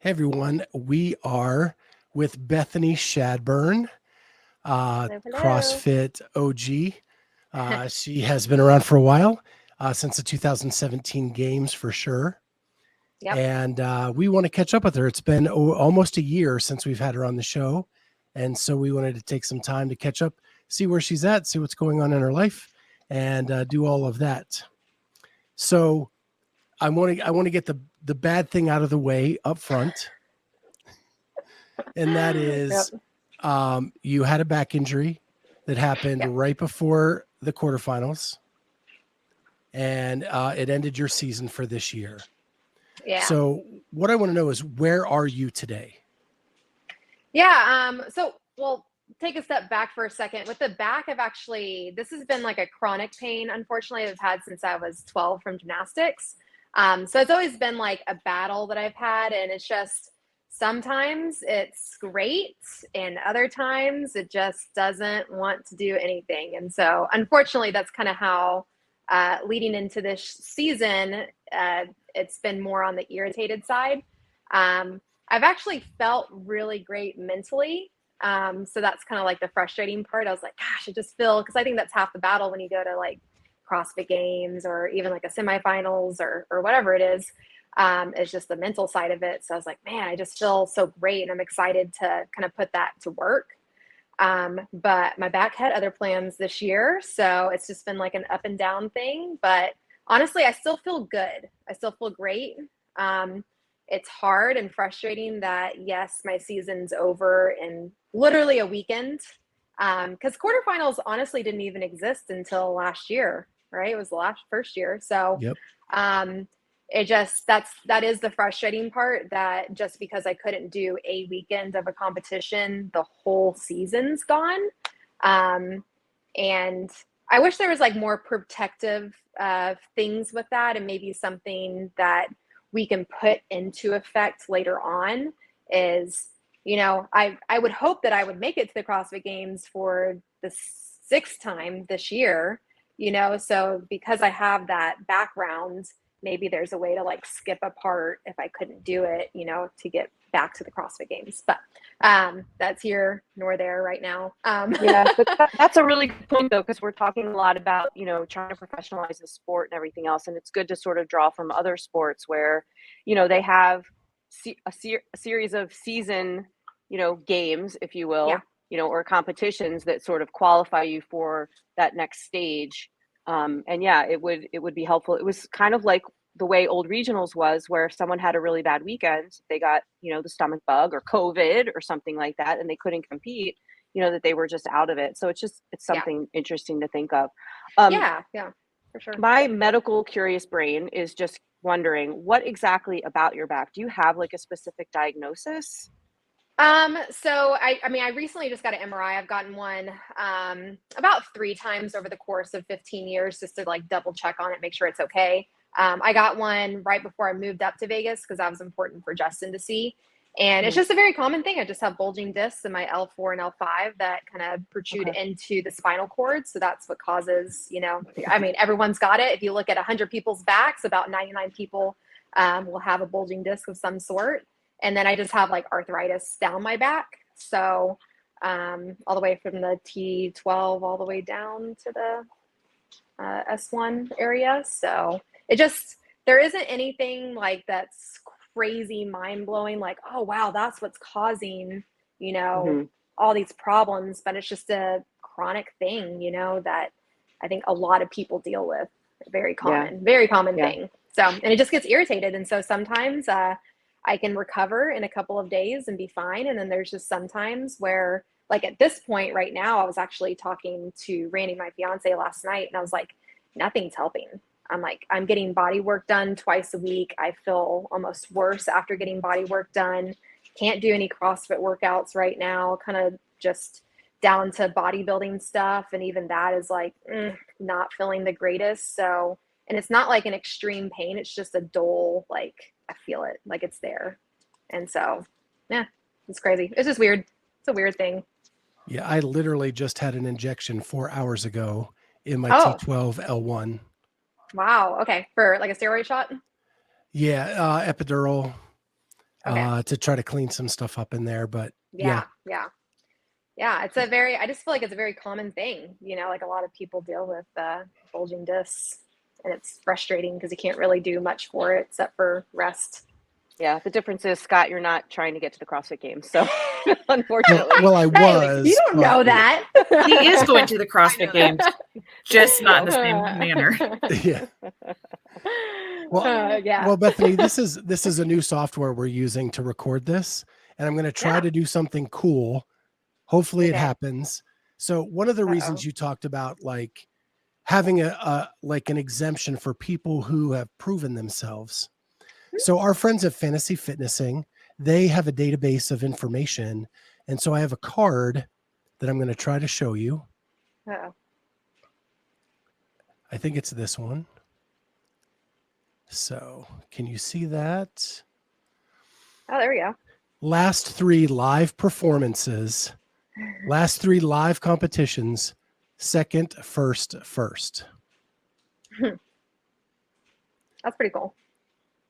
Hey everyone, we are with Bethany Shadburne, Hello, hello. CrossFit OG. She has been around for a while, since the 2017 games for sure. Yep. And we want to catch up with her. It's been almost a year since we've had her on the show. And so we wanted to take some time to catch up, see where she's at, see what's going on in her life, and do all of that. So I want to get the bad thing out of the way up front, and that Yep. is you had a back injury that happened Yep. right before the quarterfinals, and it ended your season for this year. Yeah. So, what I want to know is, where are you today? Yeah. Well, take a step back for a second. With the back, this has been like a chronic pain, unfortunately, I've had since I was 12 from gymnastics. So it's always been like a battle that I've had. And it's just sometimes it's great, and other times it just doesn't want to do anything. And so, unfortunately, that's kind of how leading into this season, it's been more on the irritated side. I've actually felt really great mentally. So that's kind of like the frustrating part. I was like, gosh, I just feel, because I think that's half the battle when you go to like CrossFit games or even like a semifinals or whatever it is. It's just the mental side of it. So I was like, man, I just feel so great, and I'm excited to kind of put that to work. But my back had other plans this year. So it's just been like an up and down thing. But honestly, I still feel good. I still feel great. It's hard and frustrating that, yes, my season's over in literally a weekend. Because quarterfinals honestly didn't even exist until last year, right? It was the first year. So Yep. um, that is the frustrating part, that just because I couldn't do a weekend of a competition, the whole season's gone. Um, and I wish there was like more protective things with that, and maybe something that we can put into effect later on is, I would hope that I would make it to the CrossFit Games for the sixth time this year, so because I have that background, maybe there's a way to like skip a part if I couldn't do it, to get back to the CrossFit Games. But that's here nor there right now. Yeah, but that's a really good point, though, because we're talking a lot about, trying to professionalize the sport and everything else. And it's good to sort of draw from other sports where, they have a series of season, games, if you Yeah. will, or competitions that sort of qualify you for that next stage. And yeah, it would be helpful. It was kind of like the way old regionals was, where if someone had a really bad weekend, they got, the stomach bug or COVID or something like that, and they couldn't compete, that they were just out of it. So it's Yeah. something interesting to think of. Yeah. Yeah, for sure. My medical curious brain is just wondering, what exactly about your back? Do you have like a specific diagnosis? So I recently just got an MRI. I've gotten one about 3 times over the course of 15 years, just to like double check on it, make sure it's okay. I got one right before I moved up to Vegas because that was important for Justin to see. And it's Mhm. just a very common thing. I just have bulging discs in my L4 and L5 that kind of protrude Okay. into the spinal cord. So that's what causes, everyone's got it. If you look at 100 people's backs, about 99 people will have a bulging disc of some sort. And then I just have like arthritis down my back. So all the way from the T12 all the way down to the S1 area. So there isn't anything like that's crazy mind blowing, like, oh, wow, that's what's causing, Mhm. all these problems. But it's just a chronic thing, that I think a lot of people deal with. Yeah. Very common Yeah. thing. So, and it just gets irritated. And so sometimes I can recover in a couple of days and be fine. And then there's just sometimes where, like at this point right now, I was actually talking to Randy, my fiance, last night, and I was like, nothing's helping. I'm like, I'm getting body work done twice a week. I feel almost worse after getting body work done. Can't do any CrossFit workouts right now, kind of just down to bodybuilding stuff. And even that is like, not feeling the greatest. So, and it's not like an extreme pain. It's just a dull, like I feel it, like it's there. And so, yeah, it's crazy. It's just weird. It's a weird thing. Yeah, I literally just had an injection 4 hours ago in my Oh, T12 L1. wow. Okay. For like a steroid shot? Yeah, epidural. Okay. to try to clean some stuff up in there. But yeah. Yeah. I just feel like it's a very common thing, like a lot of people deal with bulging discs, and it's frustrating because you can't really do much for it except for rest. Yeah, the difference is, Scott, you're not trying to get to the CrossFit Games, so unfortunately. Well, I was. You don't know that. He is going to the CrossFit Games, just not in the same manner. Yeah. Well, yeah. well, Bethany, this is a new software we're using to record this, and I'm going to try to do something cool. Hopefully it happens. So one of the reasons you talked about like having like an exemption for people who have proven themselves. So our friends at Fantasy Fitnessing, they have a database of information. And so I have a card that I'm going to try to show you. Uh-oh. I think it's this one. So can you see that? Oh, there we go. Last 3 live performances, last 3 live competitions, second, first. That's pretty cool.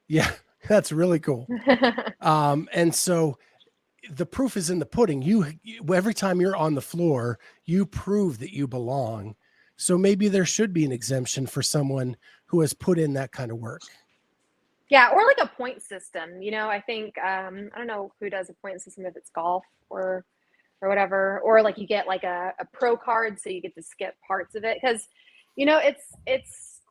Yeah, that's really cool. And so the proof is in the pudding. You every time you're on the floor, you prove that you belong. So maybe there should be an exemption for someone who has put in that kind of work. Yeah, or like a point system. I think I don't know who does a point system, if it's golf or whatever, or like you get like a pro card so you get to skip parts of it, because it's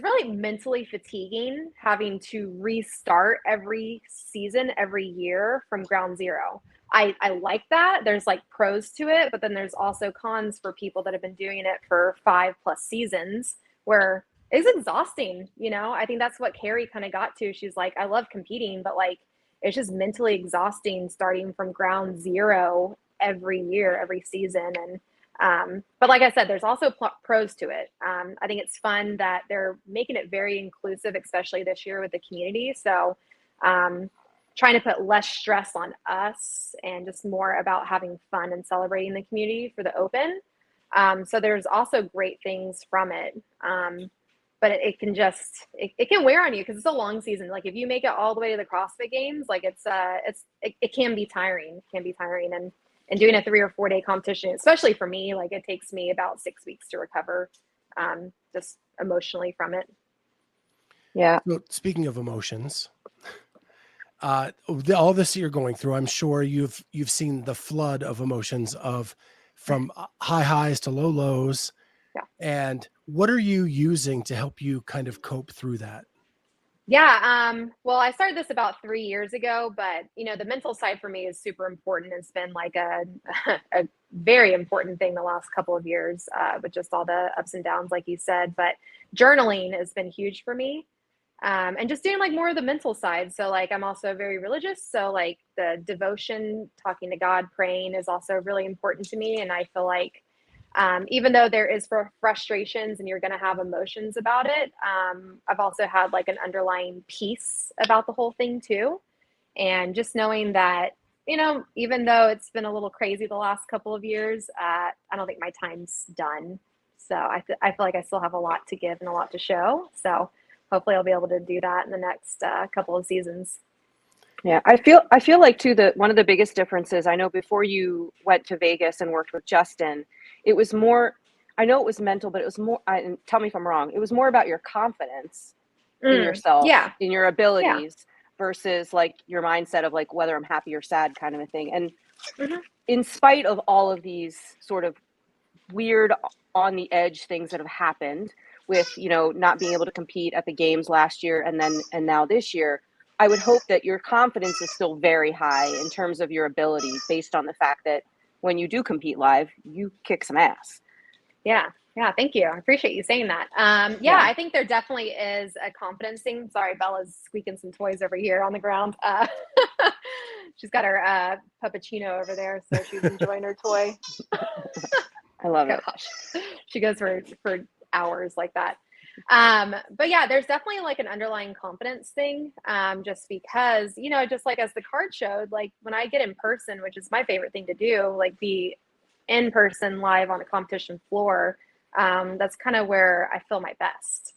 really mentally fatiguing having to restart every season, every year from ground zero. I like that. There's like pros to it, but then there's also cons for people that have been doing it for 5+ seasons, where it's exhausting. I think that's what Carrie kind of got to. She's like, I love competing, but like, it's just mentally exhausting starting from ground zero every year, every season. And but like I said, there's also pros to it. I think it's fun that they're making it very inclusive, especially this year with the community. So trying to put less stress on us and just more about having fun and celebrating the community for the open. So there's also great things from it. But it can just, it can wear on you because it's a long season. Like if you make it all the way to the CrossFit Games, like it can be tiring. And doing a 3 or 4 day competition, especially for me, like it takes me about 6 weeks to recover, just emotionally from it. Yeah. So speaking of emotions, all this you're going through, I'm sure you've seen the flood of emotions from high highs to low lows. Yeah. And what are you using to help you kind of cope through that? Yeah. Well, I started this about 3 years ago, but the mental side for me is super important. It's been like a very important thing the last couple of years, with just all the ups and downs, like you said. But journaling has been huge for me. And just doing like more of the mental side. So like, I'm also very religious. So like the devotion, talking to God, praying is also really important to me. And I feel like, even though there is frustrations and you're going to have emotions about it, I've also had like an underlying peace about the whole thing too. And just knowing that, even though it's been a little crazy the last couple of years, I don't think my time's done. So I feel like I still have a lot to give and a lot to show. So hopefully I'll be able to do that in the next couple of seasons. Yeah, I feel like too that one of the biggest differences, I know before you went to Vegas and worked with Justin, it was more, I know it was mental, but it was more, and tell me if I'm wrong, it was more about your confidence in yourself, in your abilities, versus like your mindset of like whether I'm happy or sad kind of a thing. And in spite of all of these sort of weird on the edge things that have happened with, not being able to compete at the games last year and now this year, I would hope that your confidence is still very high in terms of your ability, based on the fact that when you do compete live, you kick some ass. Yeah. Thank you. I appreciate you saying that. I think there definitely is a confidence thing. Sorry, Bella's squeaking some toys over here on the ground. She's got her puppuccino over there, so she's enjoying her toy. I love it. She goes for hours like that. But yeah, there's definitely like an underlying confidence thing. Just because, just like as the card showed, like when I get in person, which is my favorite thing to do, like be in person live on a competition floor, that's kind of where I feel my best.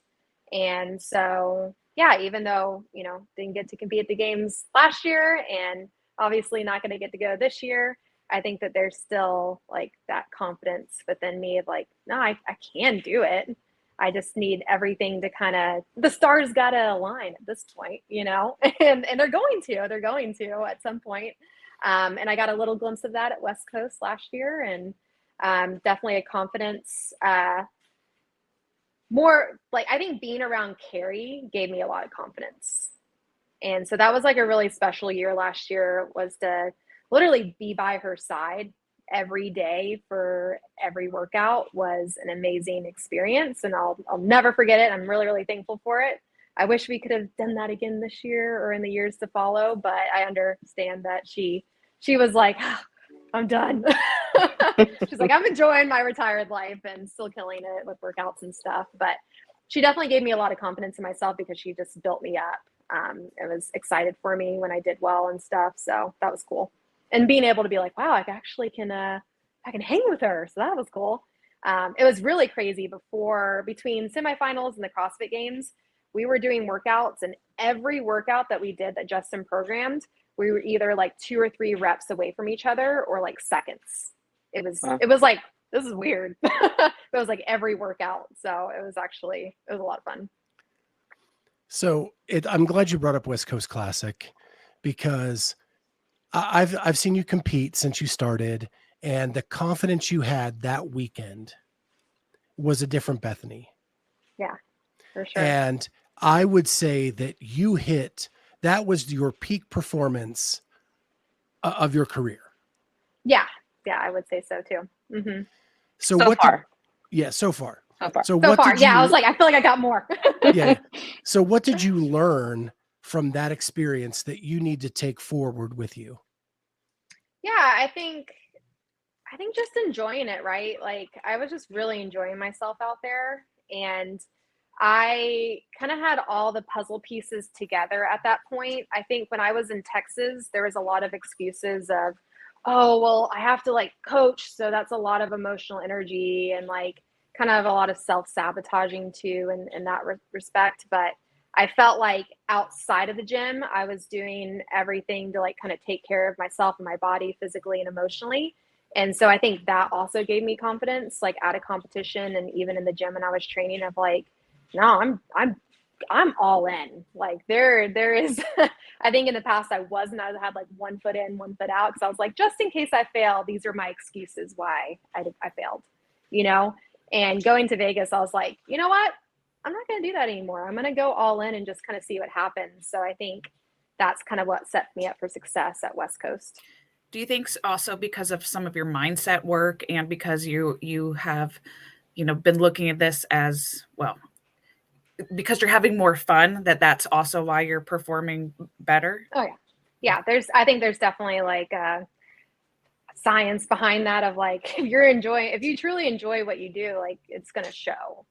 And so yeah, even though, didn't get to compete at the games last year and obviously not going to get to go this year, I think that there's still like that confidence within me of like, no, I can do it. I just need everything to the stars got to align at this point, and they're going to at some point. And I got a little glimpse of that at West Coast last year, and definitely a confidence, more like, I think being around Carrie gave me a lot of confidence. And so that was like a really special year last year, was to literally be by her side every day for every workout was an amazing experience. And I'll never forget it. I'm really, really thankful for it. I wish we could have done that again this year or in the years to follow, but I understand that she was like, "Oh, I'm done." She's like, I'm enjoying my retired life and still killing it with workouts and stuff. But she definitely gave me a lot of confidence in myself because she just built me up. It was excited for me when I did well and stuff. So that was cool. And being able to be like, wow, I actually can hang with her. So that was cool. It was really crazy between semifinals and the CrossFit Games, we were doing workouts, and every workout that we did that Justin programmed, we were either like 2 or 3 reps away from each other or like seconds. It was like, this is weird. It was like every workout. So it was a lot of fun. So I'm glad you brought up West Coast Classic, because I've seen you compete since you started, and the confidence you had that weekend was a different Bethany. Yeah, for sure. And I would say that that was your peak performance of your career. Yeah, I would say so too. Mm-hmm. So far. So far. So far. So far, yeah. I was like, I feel like I got more. Yeah. So what did you learn from that experience that you need to take forward with you? Yeah, I think just enjoying it, right? Like, I was just really enjoying myself out there, and I kind of had all the puzzle pieces together at that point. I think when I was in Texas, there was a lot of excuses of, oh, well, I have to like coach, so that's a lot of emotional energy and like kind of a lot of self-sabotaging too in that respect. But I felt like outside of the gym, I was doing everything to like kind of take care of myself and my body physically and emotionally. And so I think that also gave me confidence, like at a competition and even in the gym when I was training, of like, no, I'm all in. Like there is, I think in the past I had like 1 foot in, 1 foot out. Cause I was like, just in case I fail, these are my excuses why I failed, and going to Vegas, I was like, you know what? I'm not going to do that anymore. I'm going to go all in and just kind of see what happens. So I think that's kind of what set me up for success at West Coast. Do you think also because of some of your mindset work and because you have, been looking at this as well, because you're having more fun, that's also why you're performing better? Oh yeah. I think there's definitely like science behind that of like, if you truly enjoy what you do, like it's going to show,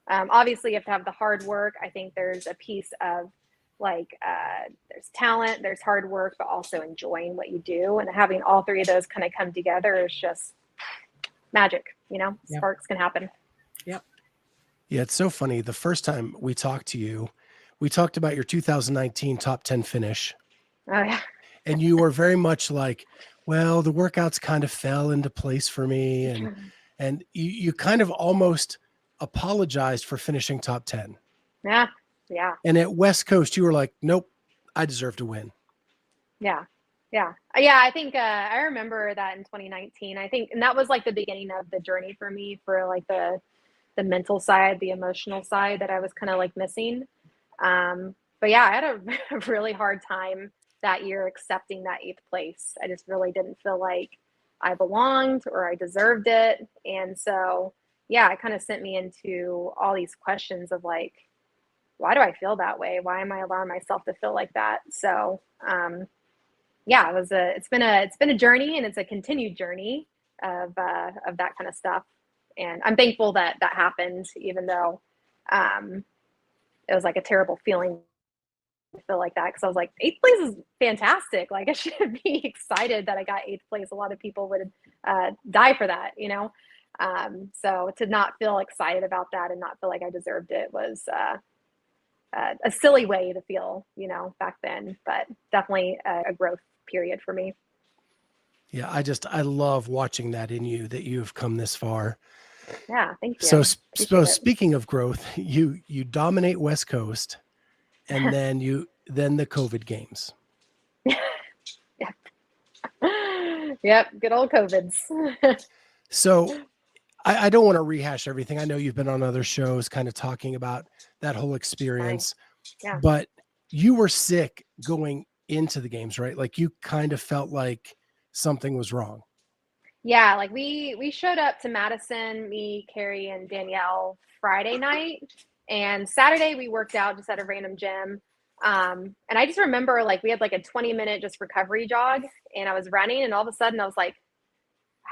obviously you have to have the hard work. I think there's a piece of like, there's talent, there's hard work, but also enjoying what you do, and having all 3 of those kind of come together is just magic, Sparks can happen. Yep. Yeah, it's so funny. The first time we talked to you, we talked about your 2019 top 10 finish. Oh yeah. And you were very much like, well, the workouts kind of fell into place for me. And you kind of almost apologized for finishing top 10. Yeah. And at West Coast, you were like, nope, I deserve to win. Yeah. I think I remember that in 2019. I think, and that was like the beginning of the journey for me, for like the mental side, the emotional side that I was kind of like missing. But yeah, I had a really hard time that year accepting that 8th place. I just really didn't feel like I belonged or I deserved it. And so, yeah, it kind of sent me into all these questions of like, why do I feel that way? Why am I allowing myself to feel like that? So, yeah, it's been a journey, and it's a continued journey of that kind of stuff. And I'm thankful that happened, even though it was like a terrible feeling to feel like that, because I was like, 8th place is fantastic. Like I should be excited that I got 8th place. A lot of people would die for that, So to not feel excited about that and not feel like I deserved it was a silly way to feel, back then, but definitely a growth period for me. Yeah, I love watching that in you, that you've come this far. Yeah, thank you. So, Appreciate it. speaking of growth, you dominate West Coast, and then the COVID games. Yep, good old COVIDs. So I don't want to rehash everything. I know you've been on other shows kind of talking about that whole experience, Yeah. but you were sick going into the games, right? Like you kind of felt like something was wrong. Yeah, like we showed up to Madison, me, Carrie, and Danielle Friday night, and Saturday we worked out just at a random gym. And I just remember like we had like a 20-minute just recovery jog, and I was running, and all of a sudden I was like,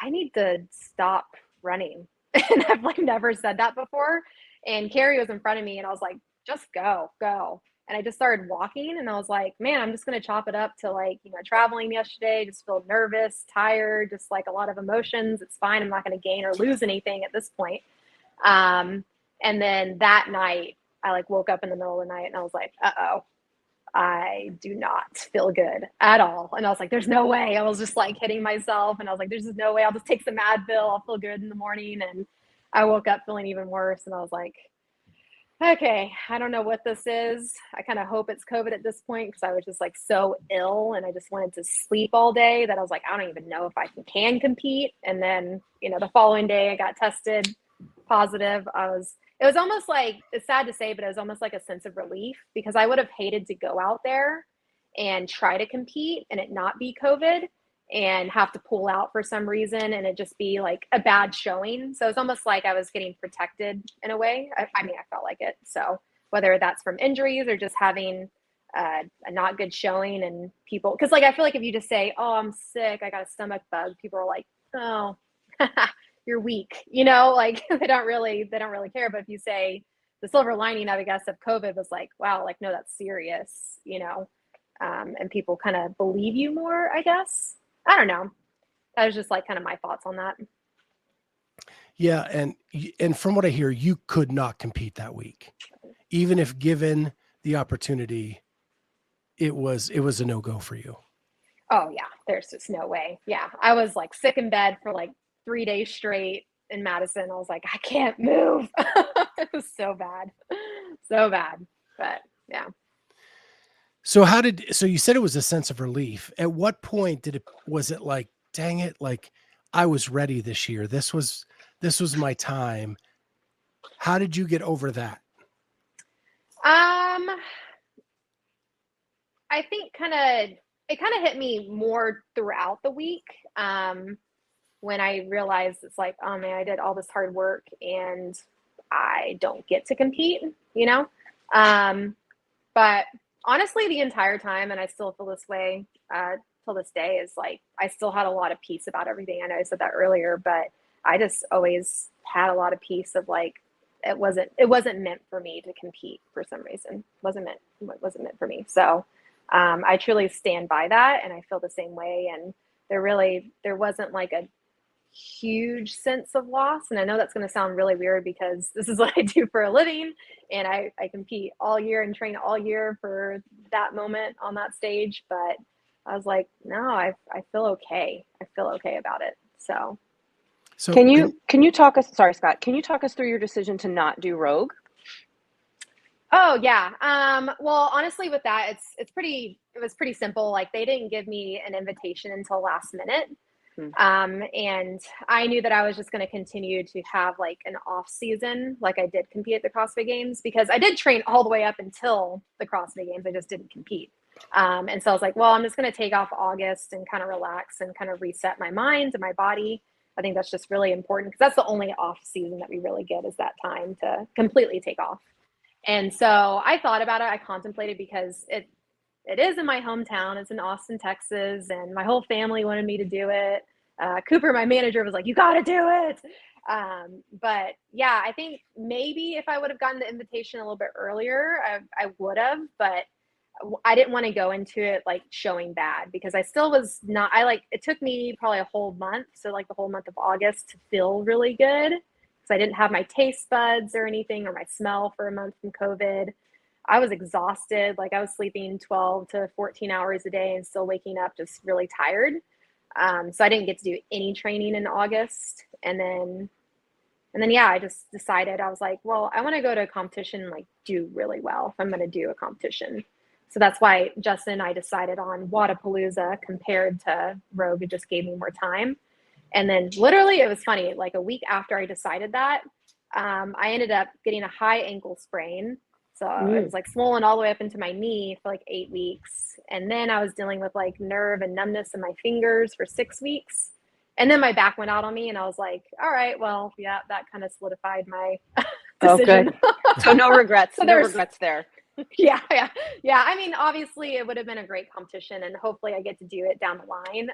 I need to stop running. And I've like never said that before. And Carrie was in front of me, and I was like, just go, go. And I just started walking, and I was like, man, I'm just going to chop it up to like, traveling yesterday, just feel nervous, tired, just like a lot of emotions. It's fine. I'm not going to gain or lose anything at this point. And then that night, I like woke up in the middle of the night, and I was like, uh-oh, I do not feel good at all. And I was like, there's no way. I was just like hitting myself, and I was like, there's just no way. I'll just take some Advil. I'll feel good in the morning. And I woke up feeling even worse, and I was like, okay, I don't know what this is. I kind of hope it's COVID at this point, because I was just like so ill, and I just wanted to sleep all day that I was like, I don't even know if I can compete. And then, the following day I got tested positive. It was almost like, it's sad to say, but it was almost like a sense of relief, because I would have hated to go out there and try to compete and it not be COVID and have to pull out for some reason and it just be like a bad showing. So it's almost like I was getting protected in a way. I mean, I felt like it. So whether that's from injuries or just having a not good showing, and people, because like I feel like if you just say, oh, I'm sick, I got a stomach bug, people are like, oh, you're weak, like they don't really care. But if you say the silver lining, I guess, of COVID was like, wow, like, no, that's serious, and people kind of believe you more, I guess. I don't know. That was just like kind of my thoughts on that. Yeah. And from what I hear, you could not compete that week, even if given the opportunity. It was a no-go for you. Oh yeah. There's just no way. Yeah. I was like sick in bed for like 3 days straight in Madison. I was like, I can't move. It was so bad. So bad. But yeah. So you said it was a sense of relief. At what point was it like, dang it, like I was ready this year. This was my time. How did you get over that? I think it kind of hit me more throughout the week. When I realized it's like, oh man, I did all this hard work and I don't get to compete, But honestly, the entire time, and I still feel this way till this day, is like I still had a lot of peace about everything. I know I said that earlier, but I just always had a lot of peace of like it wasn't meant for me to compete for some reason. It wasn't meant for me. So I truly stand by that, and I feel the same way. And there wasn't like a huge sense of loss. And I know that's going to sound really weird because this is what I do for a living, and I compete all year and train all year for that moment on that stage. But I was like, no, I feel okay. I feel okay about it. So can you talk us, sorry, Scott, can you talk us through your decision to not do Rogue? Oh yeah. Well, honestly, with that, it was pretty simple. Like they didn't give me an invitation until last minute. And I knew that I was just going to continue to have like an off season. Like I did compete at the CrossFit Games, because I did train all the way up until the CrossFit Games. I just didn't compete. And so I was like, well, I'm just going to take off August and kind of relax and kind of reset my mind and my body. I think that's just really important, because that's the only off season that we really get, is that time to completely take off. And so I thought about it. I contemplated, because it is in my hometown. It's in Austin, Texas, and my whole family wanted me to do it. Cooper, my manager, was like, you got to do it. But yeah, I think maybe if I would have gotten the invitation a little bit earlier, I would have, but I didn't want to go into it like showing bad, because I still was not, it took me probably a whole month. So like the whole month of August to feel really good. So I didn't have my taste buds or anything, or my smell, for a month from COVID. I was exhausted. Like I was sleeping 12 to 14 hours a day and still waking up just really tired. So I didn't get to do any training in August. And then, yeah, I just decided, I was like, well, I want to go to a competition and like do really well if I'm going to do a competition. So that's why Justin and I decided on Wodapalooza compared to Rogue. It just gave me more time. And then literally it was funny, like a week after I decided that, I ended up getting a high ankle sprain. So it was like swollen all the way up into my knee for like 8 weeks. And then I was dealing with like nerve and numbness in my fingers for 6 weeks. And then my back went out on me and I was like, all right, well, yeah, that kind of solidified my decision. Oh, good. So no regrets. So no regrets there. Yeah. I mean, obviously it would have been a great competition and hopefully I get to do it down the line.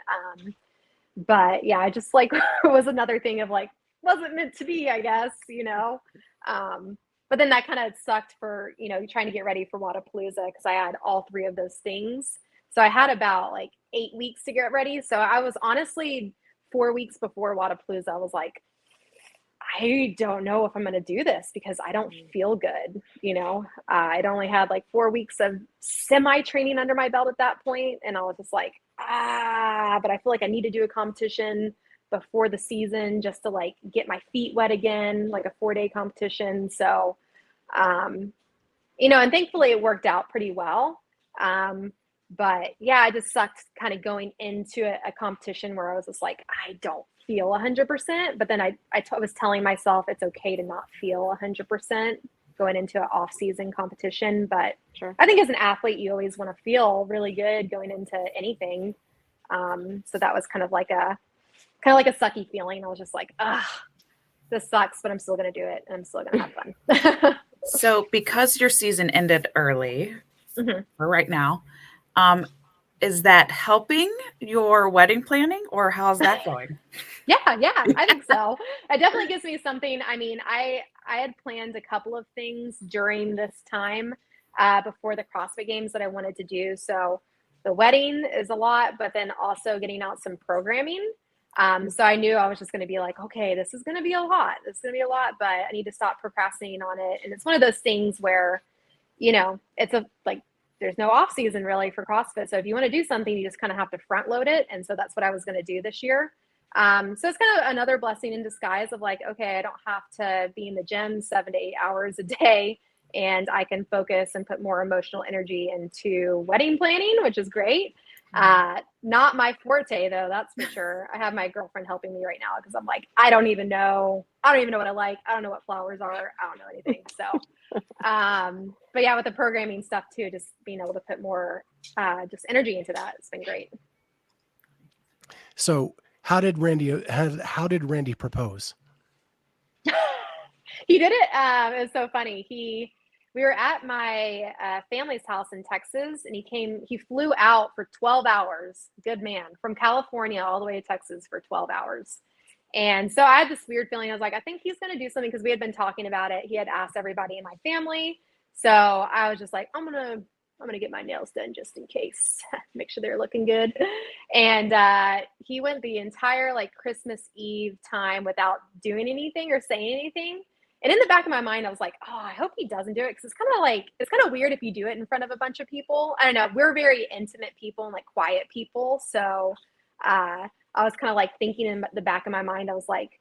But yeah, I just like, it was another thing of like, wasn't meant to be, I guess, you know? But then that kind of sucked for, you know, trying to get ready for Wodapalooza because I had all 3 of those things. So I had about like 8 weeks to get ready. So I was honestly 4 weeks before Wodapalooza, I was like, I don't know if I'm going to do this because I don't feel good. You know, I'd only had like 4 weeks of semi training under my belt at that point. And I was just like, but I feel like I need to do a competition before the season just to like get my feet wet again, like a 4-day competition. So, you know, and thankfully it worked out pretty well. But yeah, it just sucked kind of going into a competition where I was just like, I don't feel 100%. But then I was telling myself it's okay to not feel 100% going into an off-season competition. But Sure. I think as an athlete, you always want to feel really good going into anything. So that was kind of like a sucky feeling. I was just like, this sucks, but I'm still going to do it and I'm still going to have fun. So because your season ended early for right now, is that helping your wedding planning or how's that going? Yeah, I think so. It definitely gives me something. I mean, I had planned a couple of things during this time before the CrossFit Games that I wanted to do. So the wedding is a lot, but then also getting out some programming. So I knew I was just going to be like, okay, this is going to be a lot. This is going to be a lot, but I need to stop procrastinating on it. And it's one of those things where, you know, it's there's no off season really for CrossFit. So if you want to do something, you just kind of have to front load it. And so that's what I was going to do this year. So it's kind of another blessing in disguise of like, okay, I don't have to be in the gym 7 to 8 hours a day and I can focus and put more emotional energy into wedding planning, which is great. Not my forte though, that's for sure. I have my girlfriend helping me right now because I'm like, I don't even know what I like. I don't know what flowers are. I don't know anything. So, but yeah, with the programming stuff too, just being able to put more, just energy into that. It's been great. So how did Randy propose? He did it. It was so funny. We were at my family's house in Texas and he flew out for 12 hours. Good man, from California all the way to Texas for 12 hours. And so I had this weird feeling. I was like, I think he's going to do something because we had been talking about it. He had asked everybody in my family. So I was just like, I'm going to get my nails done just in case, make sure they're looking good. And he went the entire like Christmas Eve time without doing anything or saying anything. And in the back of my mind, I was like, oh, I hope he doesn't do it. Cause it's kind of weird if you do it in front of a bunch of people. I don't know. We're very intimate people and like quiet people. So I was kind of like thinking in the back of my mind, I was like,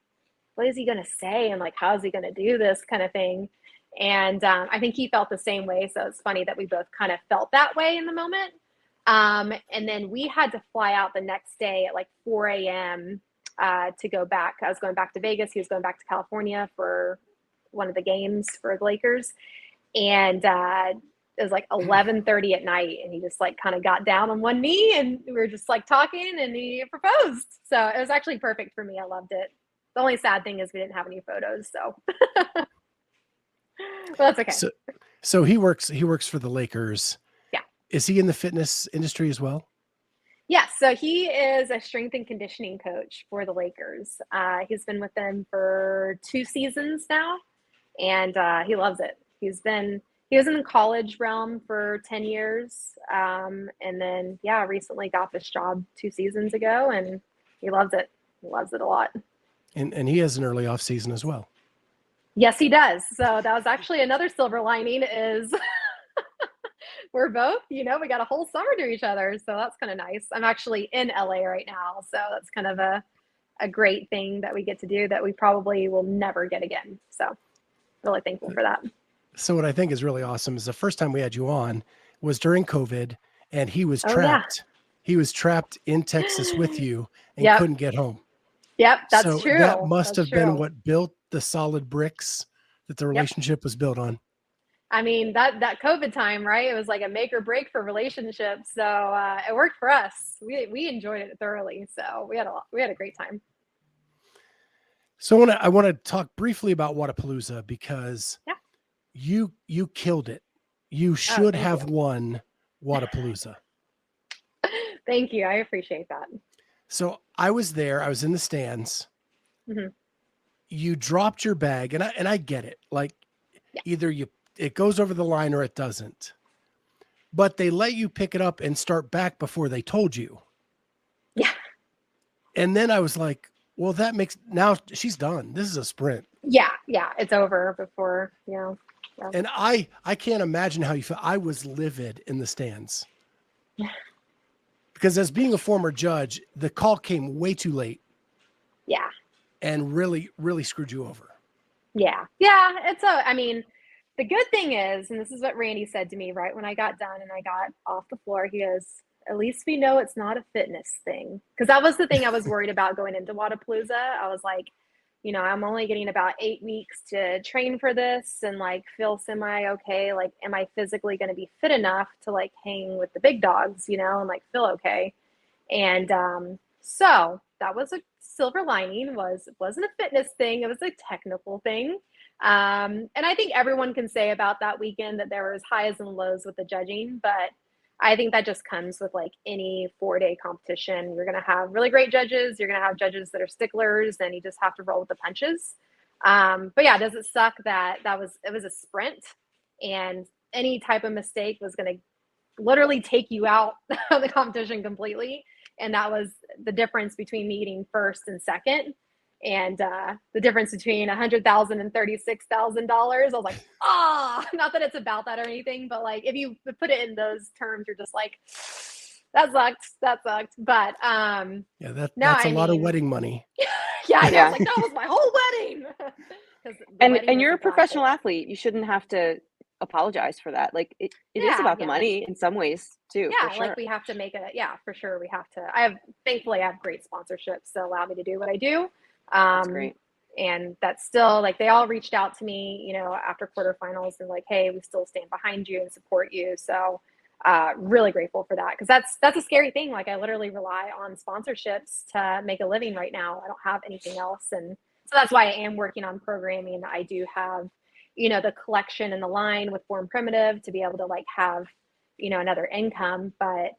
what is he going to say? And like, how is he going to do this kind of thing? And I think he felt the same way. So it's funny that we both kind of felt that way in the moment. And then we had to fly out the next day at like 4 a.m. To go back. I was going back to Vegas. He was going back to California for one of the games for the Lakers. And it was like 11:30 at night. And he just like kind of got down on one knee and we were just like talking and he proposed. So it was actually perfect for me. I loved it. The only sad thing is we didn't have any photos. So well, that's okay. So he works for the Lakers. Yeah. Is he in the fitness industry as well? Yes. So he is a strength and conditioning coach for the Lakers. He's been with them for 2 seasons now, and he loves it. He was in the college realm for 10 years. And then, recently got this job 2 seasons ago, and he loves it. He loves it a lot. And he has an early off season as well. Yes, he does. So that was actually another silver lining is we're both, we got a whole summer to each other. So that's kind of nice. I'm actually in LA right now. So that's kind of a great thing that we get to do that we probably will never get again. So really thankful for that. So what I think is really awesome is the first time we had you on was during COVID, and he was trapped. He was trapped in Texas with you and couldn't get home. Yep, that's so true. That must That's have been true. what built the solid bricks that the relationship was built on. I mean, that COVID time, right? It was like a make or break for relationships. So it worked for us. We enjoyed it thoroughly. So we had a great time. So I want to talk briefly about Wodapalooza because you killed it. You should have won Wodapalooza. Thank you. I appreciate that. So I was there. I was in the stands. Mm-hmm. You dropped your bag, and I get it. Like either it goes over the line or it doesn't. But they let you pick it up and start back before they told you. Yeah. And then I was like, well, now she's done. This is a sprint. Yeah. It's over before, Yeah. And I can't imagine how you feel. I was livid in the stands. Yeah. Because as being a former judge, the call came way too late. Yeah. And really, really screwed you over. Yeah. I mean, the good thing is, and this is what Randy said to me right when I got done and I got off the floor, he goes, at least we know it's not a fitness thing. Because that was the thing I was worried about going into Wodapalooza. I was like, I'm only getting about 8 weeks to train for this and like feel semi okay. Like, am I physically going to be fit enough to like hang with the big dogs, and like feel okay? And so that was a silver lining. Wasn't a fitness thing. It was a technical thing. And I think everyone can say about that weekend that there was highs and lows with the judging, but I think that just comes with like any 4-day competition. You're going to have really great judges. You're going to have judges that are sticklers, and you just have to roll with the punches. But yeah, does it suck that it was a sprint, and any type of mistake was going to literally take you out of the competition completely. And that was the difference between me getting first and second. And the difference between $100,000 and $36,000, I was like, not that it's about that or anything, but like if you put it in those terms, you're just like, that sucked. But that's a lot of wedding money. I know. Like that was my whole wedding. And you're a professional athlete. You shouldn't have to apologize for that. Like it is about the money in some ways too. Yeah, for sure. like we have to make for sure. We have to. Thankfully I have great sponsorships that allow me to do what I do. That's great. And that's still like they all reached out to me, after quarterfinals and like, hey, we still stand behind you and support you. So really grateful for that, because that's a scary thing. Like I literally rely on sponsorships to make a living right now. I don't have anything else, and so that's why I am working on programming. I do have the collection and the line with Form Primitive to be able to like have another income, but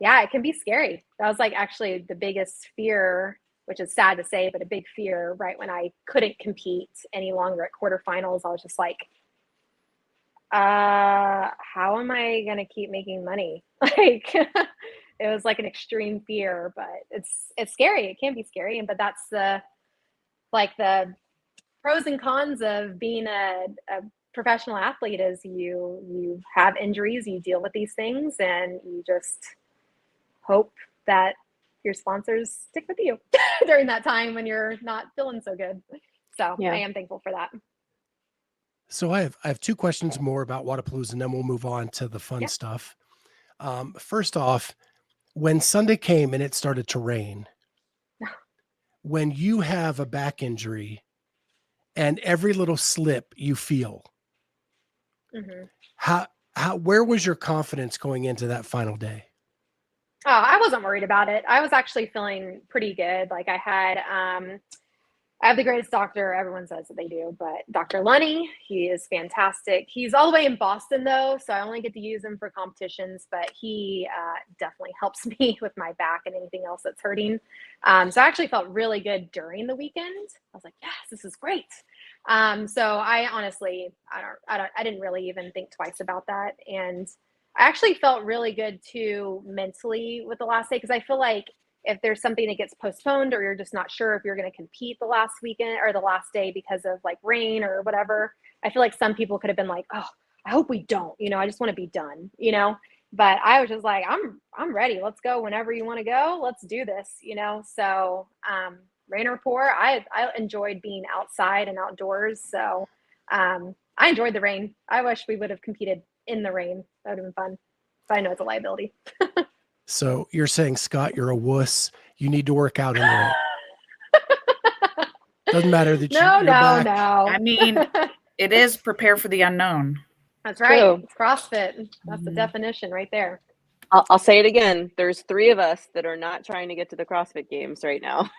it can be scary. That was like actually the biggest fear, which is sad to say, but a big fear right when I couldn't compete any longer at quarterfinals. I was just like, how am I going to keep making money? Like it was like an extreme fear, but it's scary. It can be scary. But that's the pros and cons of being a professional athlete is you have injuries, you deal with these things, and you just hope that your sponsors stick with you during that time when you're not feeling so good. So I am thankful for that. So I have 2 questions more about Wodapalooza, and then we'll move on to the fun stuff. First off, when Sunday came and it started to rain, when you have a back injury and every little slip you feel, where was your confidence going into that final day? Oh, I wasn't worried about it. I was actually feeling pretty good. Like I have the greatest doctor. Everyone says that they do, but Dr. Lunny, he is fantastic. He's all the way in Boston though, so I only get to use him for competitions, but he definitely helps me with my back and anything else that's hurting. So I actually felt really good during the weekend. I was like, yes, this is great. So I honestly, I didn't really even think twice about that. And I actually felt really good too mentally with the last day, because I feel like if there's something that gets postponed or you're just not sure if you're going to compete the last weekend or the last day because of like rain or whatever, I feel like some people could have been like, oh, I hope we don't, I just want to be done, but I was just like, I'm ready. Let's go whenever you want to go. Let's do this, So, rain or pour, I enjoyed being outside and outdoors. So, I enjoyed the rain. I wish we would have competed in the rain. That would have been fun, but I know it's a liability. So you're saying, Scott, you're a wuss. You need to work out in the rain. Doesn't matter that you're back. I mean, it is prepare for the unknown. That's right. True. It's CrossFit. That's the definition right there. I'll say it again. There's 3 of us that are not trying to get to the CrossFit Games right now,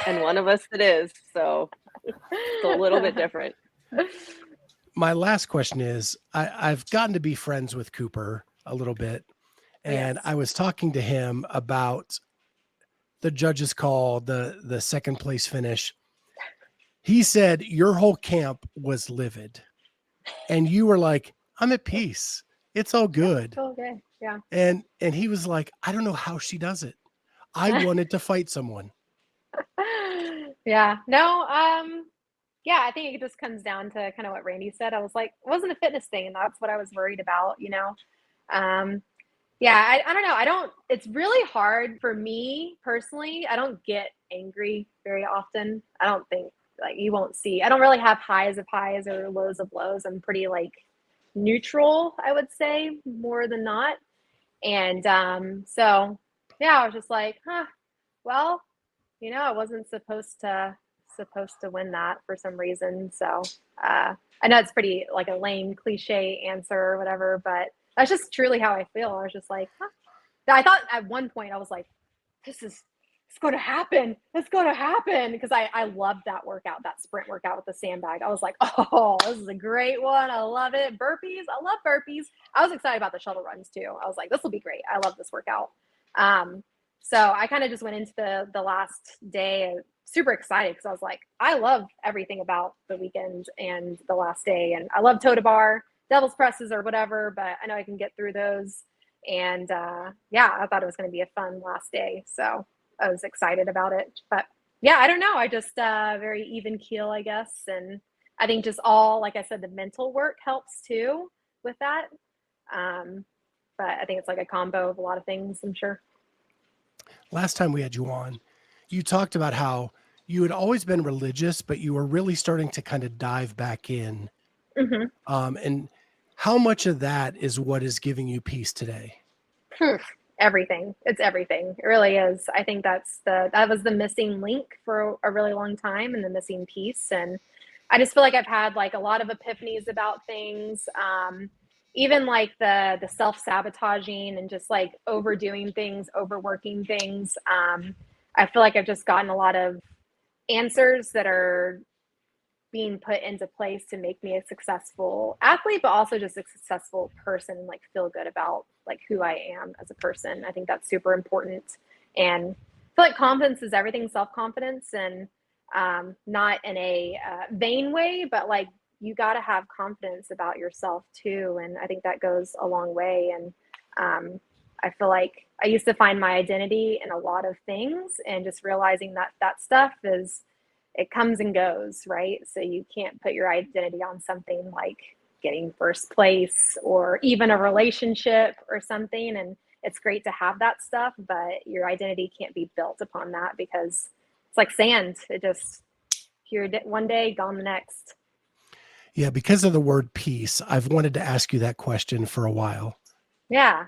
and one of us that is. So it's a little bit different. My last question is, I've gotten to be friends with Cooper a little bit, and Yes. I was talking to him about the judges' call, the second place finish. He said your whole camp was livid, and you were like, I'm at peace. It's all good. Okay. Yeah. And he was like, I don't know how she does it. I wanted to fight someone. Yeah. No. Yeah, I think it just comes down to kind of what Randy said. I was like, it wasn't a fitness thing, and that's what I was worried about, Yeah, I don't know. It's really hard for me personally. I don't get angry very often. I don't think you won't see. I don't really have highs of highs or lows of lows. I'm pretty neutral, I would say, more than not. And so yeah, I was just like, well, I wasn't supposed to win that for some reason. So I know it's pretty a lame cliche answer or whatever, but that's just truly how I feel. I was just like, I thought at one point I was like, it's going to happen. It's going to happen. Because I loved that workout, that sprint workout with the sandbag. I was like, oh, this is a great one. I love it. Burpees. I love burpees. I was excited about the shuttle runs too. I was like, this will be great. I love this workout. So I kind of just went into the last day super excited because I was like, I love everything about the weekend and the last day. And I love toe to bar, devil's presses or whatever, but I know I can get through those. And yeah, I thought it was going to be a fun last day. So I was excited about it. But yeah, I don't know. I just very even keel, I guess. And I think just all, like I said, the mental work helps too with that. But I think it's a combo of a lot of things, I'm sure. Last time we had you on, you talked about how you had always been religious, but you were really starting to kind of dive back in. Mm-hmm. And how much of that is what is giving you peace today? Everything. It's everything. It really is. I think that was the missing link for a really long time and the missing piece. And I just feel like I've had a lot of epiphanies about things. Even the self-sabotaging and just overdoing things, overworking things. I feel like I've just gotten a lot of answers that are being put into place to make me a successful athlete, but also just a successful person and feel good about who I am as a person. I think that's super important. And I feel like confidence is everything, self-confidence, and not in a vain way, but you got to have confidence about yourself too. And I think that goes a long way. And I feel like I used to find my identity in a lot of things, and just realizing that stuff it comes and goes, right? So you can't put your identity on something like getting first place or even a relationship or something. And it's great to have that stuff, but your identity can't be built upon that because it's like sand. It just here one day, gone the next. Yeah, because of the word peace, I've wanted to ask you that question for a while. Yeah.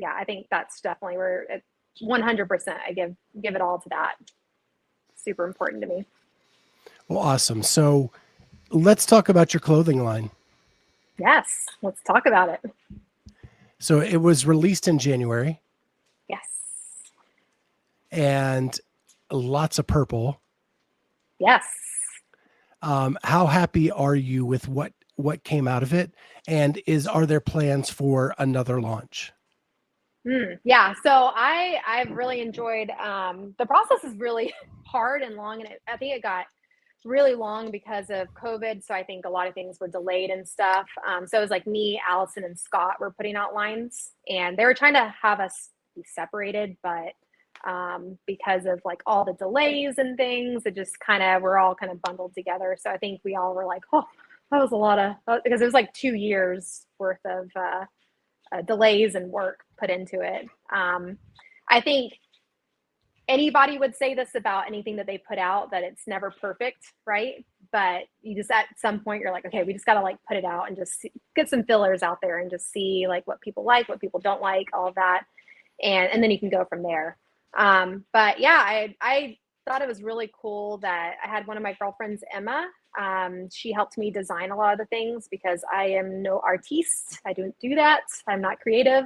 I think that's definitely where 100% I give it all to that. Super important to me. Well, awesome. So let's talk about your clothing line. Yes, let's talk about it. So it was released in January. Yes. And lots of purple. Yes. How happy are you with what came out of it? And are there plans for another launch? Yeah. So I've really enjoyed, the process is really hard and long, and I think it got really long because of COVID. So I think a lot of things were delayed and stuff. So it was me, Allison, and Scott were putting out lines, and they were trying to have us be separated, but because of all the delays and things, it just we're all kind of bundled together. So I think we all were like, oh, that was a lot of, because it was like 2 years worth of delays and work put into it. I think anybody would say this about anything that they put out, that it's never perfect, right? But you just, at some point, you're like, okay, we just got to like put it out and just get some fillers out there and just see like what people like, what people don't like, all of that. And then you can go from there. But yeah, I thought it was really cool that I had one of my girlfriends, Emma. She helped me design a lot of the things because I am no artiste. I don't do that. I'm not creative.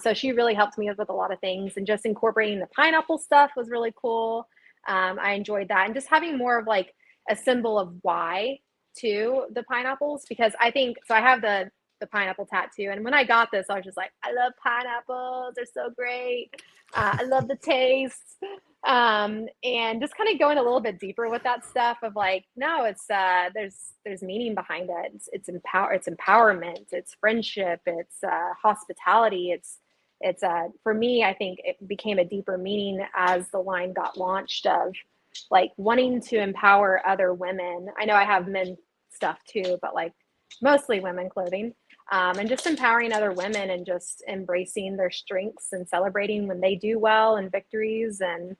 So she really helped me with a lot of things, and just incorporating the pineapple stuff was really cool. I enjoyed that, and just having more of like a symbol of why to the pineapples, because I think, so I have the pineapple tattoo, and when I got this, I was just like, I love pineapples. They're so great. I love the taste. And just kind of going a little bit deeper with that stuff of like, no, it's there's meaning behind it. It's empowerment, it's friendship, it's hospitality. It's for me, I think it became a deeper meaning as the line got launched, of like wanting to empower other women. I know I have men stuff too, but like mostly women clothing. And just empowering other women and just embracing their strengths and celebrating when they do well and victories. And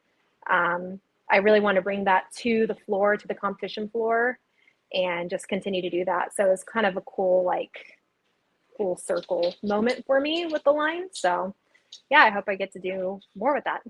I really want to bring that to the floor, to the competition floor, and just continue to do that. So it's kind of a cool, like, full circle moment for me with the line. So yeah, I hope I get to do more with that.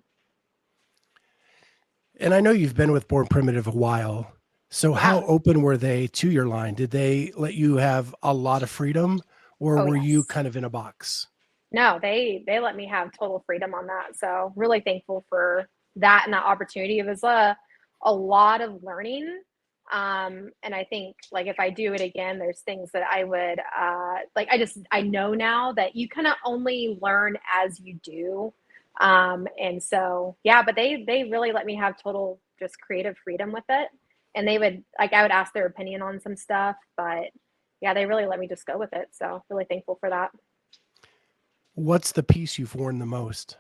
And I know you've been with Born Primitive a while. So Yeah. how open were they to your line? Did they let you have a lot of freedom, or Oh, were you yes. kind of in a box? No, they let me have total freedom on that. So really thankful for that and that opportunity. It was a lot of learning. And I think like if I do it again, there's things that I would like, I know now that you kind of only learn as you do. And so yeah, but they really let me have total just creative freedom with it. And they would, like, I would ask their opinion on some stuff, but yeah, they really let me just go with it. So really thankful for that. What's the piece you've worn the most?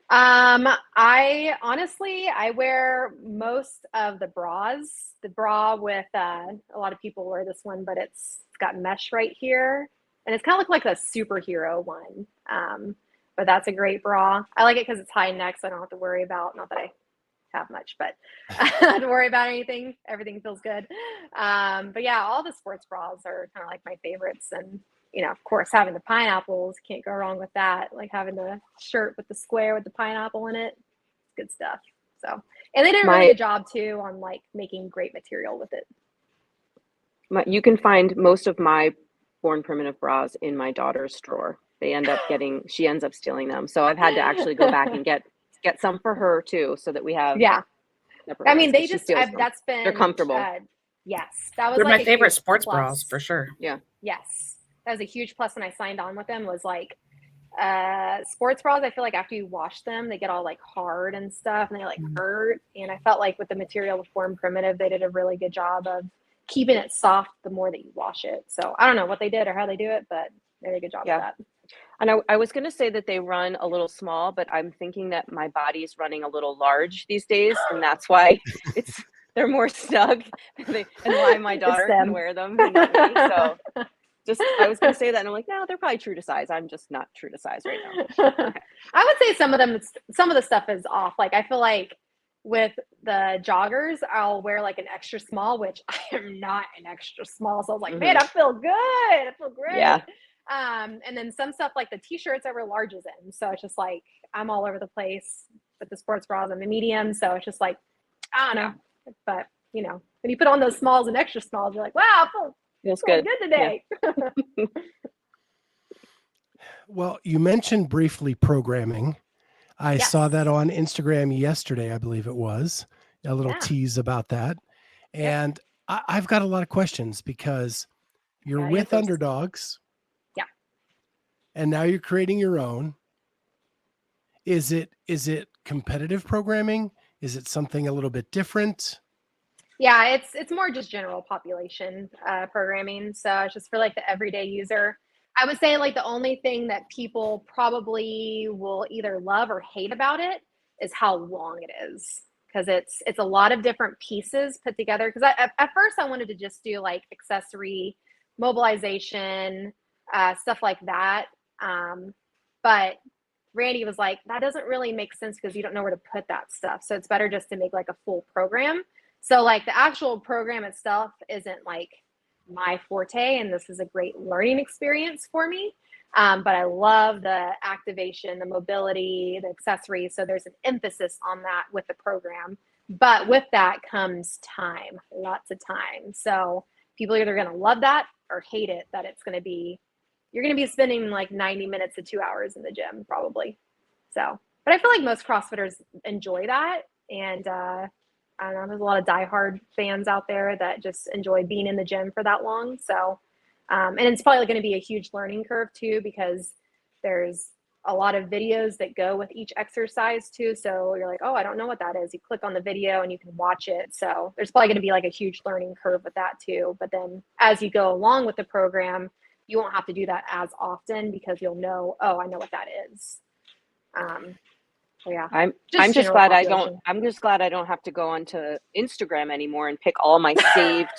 I honestly, I wear most of the bras. The bra with a lot of people wear this one, but it's got mesh right here, and it's kind of like a superhero one. But that's a great bra. I like it because it's high neck, so I don't have to worry about, not that I have much, but I don't have to worry about anything. Everything feels good. But yeah, all the sports bras are kind of like my favorites. And you know, of course, having the pineapples, can't go wrong with that. Like having the shirt with the square with the pineapple in it, good stuff. So, and they did a really good job too on like making great material with it. You can find most of my Born Primitive bras in my daughter's drawer. They end up she ends up stealing them. So I've had to actually go back and get some for her too, so that we have. Yeah. I mean, they just, that's been, they're comfortable. Yes. That was They're like my favorite sports bras for sure. Yeah. Yes. That was a huge plus when I signed on with them, was like, sports bras, I feel like after you wash them, they get all like hard and stuff, and they like hurt. And I felt like with the material with Born Primitive, they did a really good job of keeping it soft the more that you wash it. So I don't know what they did or how they do it, but they did a good job of that. And I was going to say that they run a little small, but I'm thinking that my body is running a little large these days, and that's why they're more snug, and why my daughter can wear them and not me. So I was going to say that, and I'm like, no, they're probably true to size. I'm just not true to size right now. Okay. I would say some of the stuff is off. Like I feel like with the joggers, I'll wear like an extra small, which I am not an extra small. So I was like, man, I feel good. I feel great. Yeah. And then some stuff like the t-shirts I wear larges in. So it's just like, I'm all over the place with the sports bras. I'm a medium. So it's just like, I don't know. But you know, when you put on those smalls and extra smalls, you're like, wow, feels good today. Yeah. Well, you mentioned briefly programming. I saw that on Instagram yesterday, I believe it was, a little tease about that. And I've got a lot of questions because you're with Underdogs. Yeah. And now you're creating your own. Is it competitive programming? Is it something a little bit different? Yeah, it's more just general population programming. So it's just for like the everyday user. I would say like the only thing that people probably will either love or hate about it is how long it is. because it's a lot of different pieces put together. Because at first I wanted to just do like accessory mobilization, stuff like that. But Randy was like, that doesn't really make sense because you don't know where to put that stuff. So it's better just to make like a full program. So like the actual program itself isn't like my forte, and this is a great learning experience for me. But I love the activation, the mobility, the accessories. So there's an emphasis on that with the program. But with that comes time, lots of time. So people are either going to love that or hate it, that it's going to be, you're going to be spending like 90 minutes to 2 hours in the gym probably. So, but I feel like most CrossFitters enjoy that. And I don't know, there's a lot of diehard fans out there that just enjoy being in the gym for that long. So, and it's probably going to be a huge learning curve too, because there's a lot of videos that go with each exercise too. So you're like, oh, I don't know what that is. You click on the video and you can watch it. So there's probably going to be like a huge learning curve with that too. But then as you go along with the program, you won't have to do that as often because you'll know, oh, I know what that is. So yeah, I'm just glad I don't have to go onto Instagram anymore and pick all my saved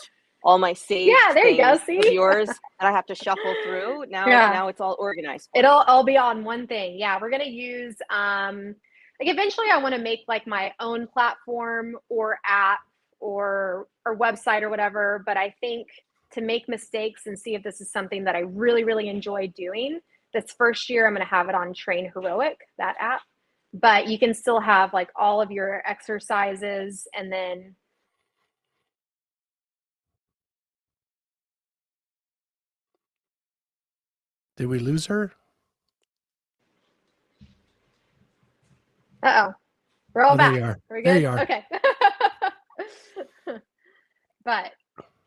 yeah, there you go. See, of yours that I have to shuffle through. Now it's all organized. It'll all be on one thing. Yeah, we're gonna use like eventually I want to make like my own platform or app or website or whatever. But I think to make mistakes and see if this is something that I really, really enjoy doing, this first year I'm gonna have it on Train Heroic, that app. But you can still have like all of your exercises and then Did we lose her? uh-oh. We're all There back. you are. We're good? There you are. Okay. But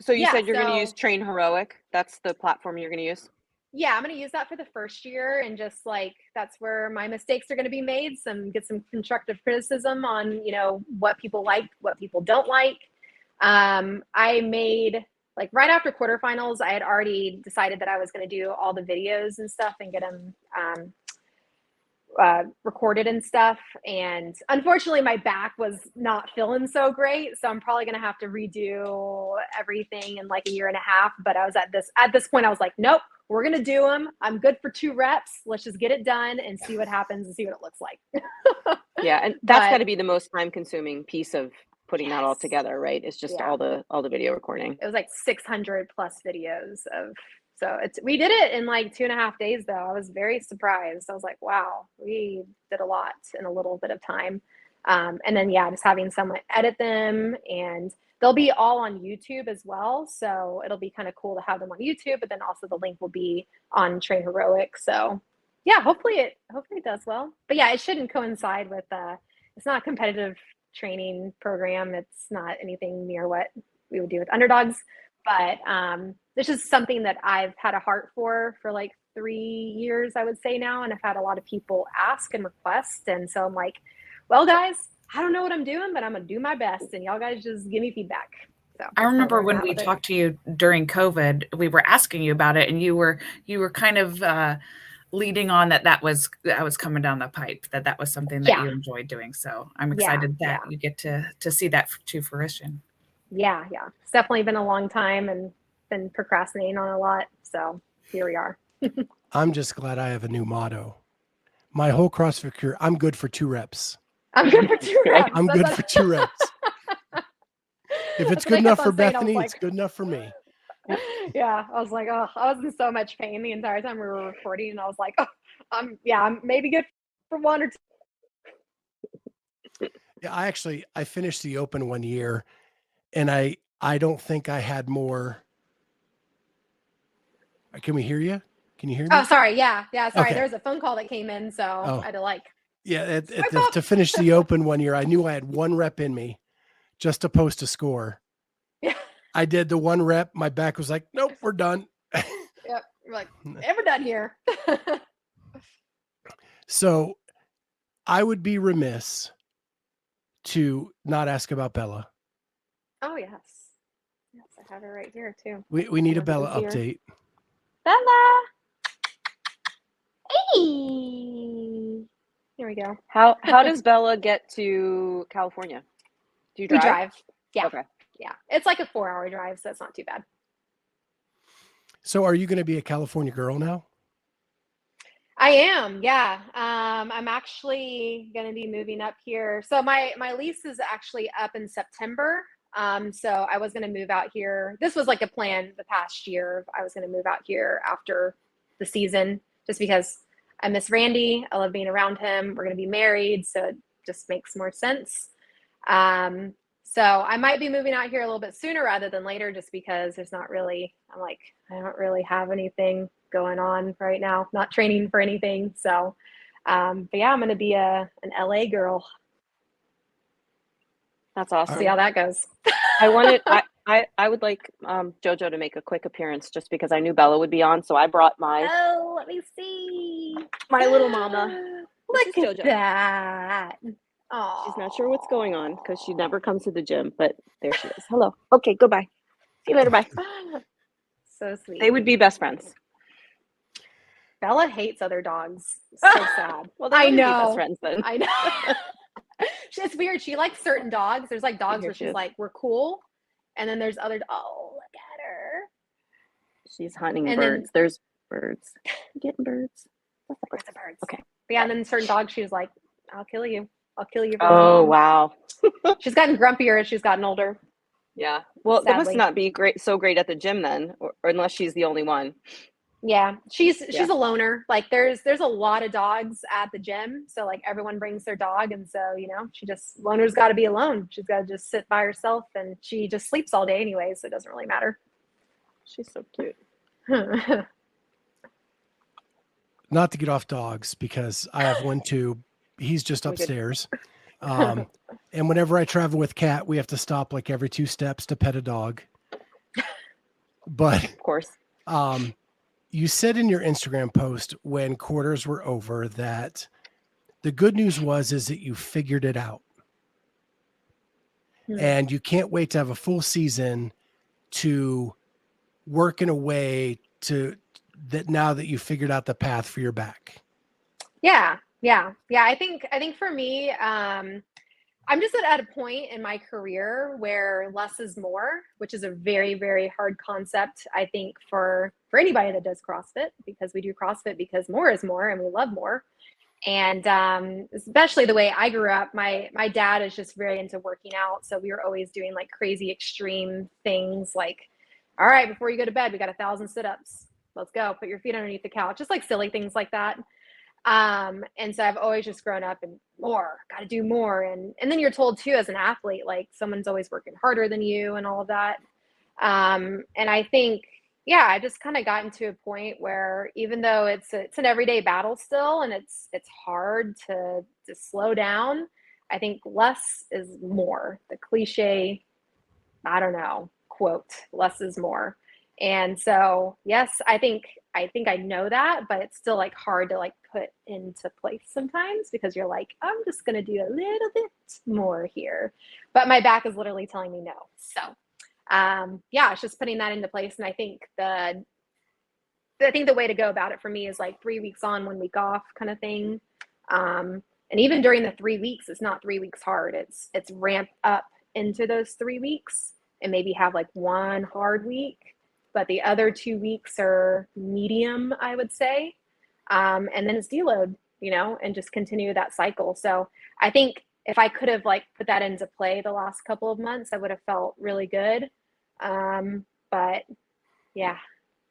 So you said you're going to use Train Heroic. That's the platform you're going to use? Yeah, I'm going to use that for the first year, and just like that's where my mistakes are going to be made. Get some constructive criticism on, you know, what people like, what people don't like. I made like right after quarterfinals, I had already decided that I was going to do all the videos and stuff and get them recorded and stuff. And unfortunately, my back was not feeling so great, so I'm probably going to have to redo everything in like a year and a half. But I was at this point, I was like, nope. We're going to do them. I'm good for 2 reps. Let's just get it done and see what happens and see what it looks like. Yeah. And that's got to be the most time consuming piece of putting that all together, right? It's just all the video recording. It was like 600 plus videos we did it in like 2.5 days though. I was very surprised. I was like, wow, we did a lot in a little bit of time. And then, just having someone edit them, and they'll be all on YouTube as well. So it'll be kind of cool to have them on YouTube, but then also the link will be on Train Heroic. So yeah, hopefully it does well. But yeah, it shouldn't coincide with, it's not a competitive training program. It's not anything near what we would do with underdogs, but this is something that I've had a heart for like 3 years, I would say now. And I've had a lot of people ask and request. And so I'm like, well, guys, I don't know what I'm doing, but I'm going to do my best. And y'all guys just give me feedback. So I remember when we talked to you during COVID, we were asking you about it, and you were kind of leading on that was coming down the pipe, that was something that you enjoyed doing. So I'm excited that you get to see that to fruition. Yeah. It's definitely been a long time and been procrastinating on a lot. So here we are. I'm just glad I have a new motto. My whole CrossFit career, I'm good for 2 reps. I'm good for 2 reps. I'm good for 2 reps. If it's good enough for Bethany, it's good enough for me. Yeah, I was like, oh, I was in so much pain the entire time we were recording, and I was like, oh, I'm maybe good for 1 or 2. Yeah, I finished the Open one year, and I don't think I had more. Can we hear you? Can you hear me? Oh, sorry. Yeah. Sorry. Okay. There was a phone call that came in, so I had to like. Yeah, to finish the Open one year, I knew I had 1 rep in me just to post a score. Yeah. I did the 1 rep. My back was like, nope, we're done. Yep. We're like, we're done here. So I would be remiss to not ask about Bella. Oh, yes. Yes, I have it right here too. We need a Bella update. Bella. Hey. Here we go. How does Bella get to California? Do you We drive? drive. Yeah. Okay. Yeah. It's like a 4-hour drive, so it's not too bad. So are you going to be a California girl now? I am, yeah. I'm actually going to be moving up here. So my lease is actually up in September. So I was going to move out here. This was like a plan the past year. I was going to move out here after the season, just because I miss Randy. I love being around him. We're going to be married, so it just makes more sense. So I might be moving out here a little bit sooner rather than later, just because there's not really, I don't really have anything going on right now, not training for anything. So, but yeah, I'm going to be an LA girl. That's awesome. See how that goes. I would like JoJo to make a quick appearance just because I knew Bella would be on, so I brought Oh, let me see. my little mama. This Look is at JoJo. that. Oh, She's not sure what's going on because she never comes to the gym, but there she is. Hello. Okay, goodbye. See you later. Bye. so sweet. They would be best friends. Bella hates other dogs. So sad. Well, they I wouldn't be best know. friends then. I know. It's weird. She likes certain dogs. There's like dogs Here where she she's is. like, we're cool. And then there's other, oh, look at her. She's hunting And then- birds. There's birds. You getting birds? That's the Where's the birds? Okay. But yeah, and then certain dogs, she was like, I'll kill you. I'll kill you. For Oh, mom. wow. She's gotten grumpier as she's gotten older. Yeah. Well, that must Sadly. not be so great at the gym then, or unless she's the only one. Yeah, she's Yeah. a loner. Like there's a lot of dogs at the gym, so like everyone brings their dog, and so she just loner's got to be alone. She's got to just sit by herself, and she just sleeps all day anyway, so it doesn't really matter. She's so cute. Not to get off dogs, because I have one too. He's just We could- upstairs. And whenever I travel with Kat, we have to stop like every 2 steps to pet a dog. But Of course. you said in your Instagram post when quarters were over that the good news is that you figured it out. And you can't wait to have a full season to work in a way to that now that you figured out the path for your back. Yeah. I think for me, I'm just at a point in my career where less is more, which is a very, very hard concept, I think, for anybody that does CrossFit, because we do CrossFit because more is more and we love more. And especially the way I grew up, my dad is just very into working out. So we were always doing like crazy extreme things like, all right, before you go to bed, we got 1,000 sit-ups. Let's go. Put your feet underneath the couch. Just like silly things like that. And so I've always just grown up and got to do more. And then you're told too, as an athlete, like someone's always working harder than you and all of that. And I think, yeah, I just kind of gotten to a point where even though it's an everyday battle still, and it's hard to slow down, I think less is more. The cliche, I don't know, quote, less is more. And so, yes, I think I know that, but it's still like hard to like put into place sometimes, because you're like, I'm just going to do a little bit more here. But my back is literally telling me no. So, yeah, it's just putting that into place. And I think the way to go about it for me is like 3 weeks on, 1 week off kind of thing. And even during the 3 weeks, it's not 3 weeks hard. It's ramped up into those 3 weeks and maybe have like one hard week. But the other 2 weeks are medium, I would say. And then it's deload, and just continue that cycle. So I think if I could have like put that into play the last couple of months, I would have felt really good. But yeah,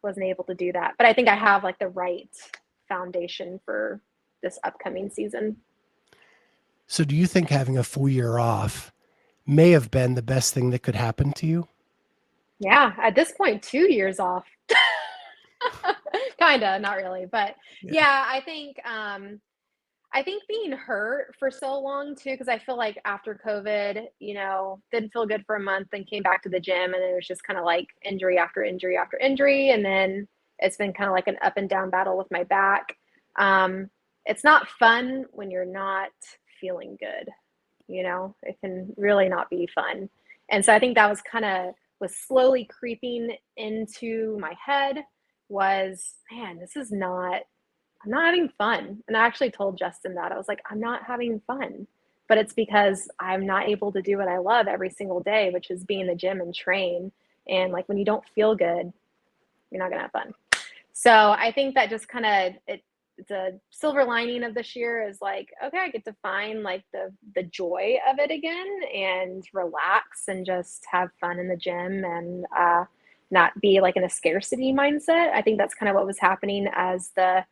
wasn't able to do that. But I think I have like the right foundation for this upcoming season. So do you think having a full year off may have been the best thing that could happen to you? Yeah, at this point, 2 years off. Kinda, not really, but yeah, I think being hurt for so long too, because I feel like after COVID, didn't feel good for a month, then came back to the gym, and it was just kind of like injury after injury after injury, and then it's been kind of like an up and down battle with my back. It's not fun when you're not feeling good. It can really not be fun, and so I think that was slowly creeping into my head was, man, I'm not having fun. And I actually told Justin that. I was like, I'm not having fun. but it's because I'm not able to do what I love every single day, which is be in the gym and train. And like when you don't feel good, you're not gonna have fun. So I think that just kind of it's a silver lining of this year is like, okay, I get to find like the joy of it again and relax and just have fun in the gym and not be like in a scarcity mindset. I think that's kind of what was happening as the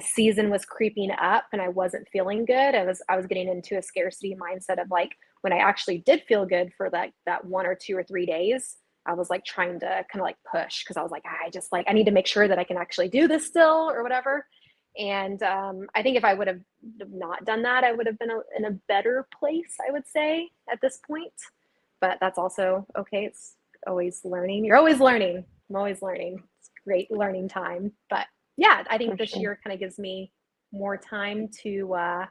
season was creeping up and I wasn't feeling good. I was getting into a scarcity mindset of like when I actually did feel good for that 1 or 2 or 3 days, I was like trying to kind of like push because I was like, I need to make sure that I can actually do this still or whatever. And I think if I would have not done that, I would have been in a better place, I would say, at this point. But that's also okay. It's always learning. You're always learning. I'm always learning. It's a great learning time. But yeah, I think this year kind of gives me more time to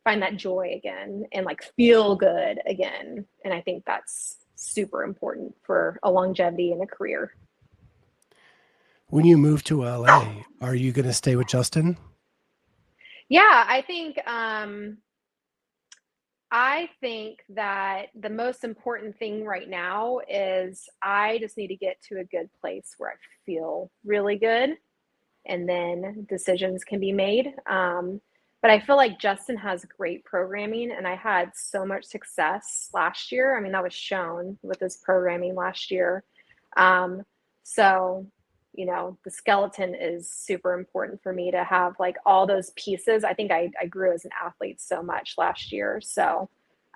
find that joy again and like feel good again. And I think that's super important for a longevity in a career. When you move to LA, are you going to stay with Justin? Yeah, I think that the most important thing right now is I just need to get to a good place where I feel really good and then decisions can be made. But I feel like Justin has great programming and I had so much success last year. I mean, that was shown with his programming last year. So, you know, the skeleton is super important for me to have like all those pieces. I think I grew as an athlete so much last year. So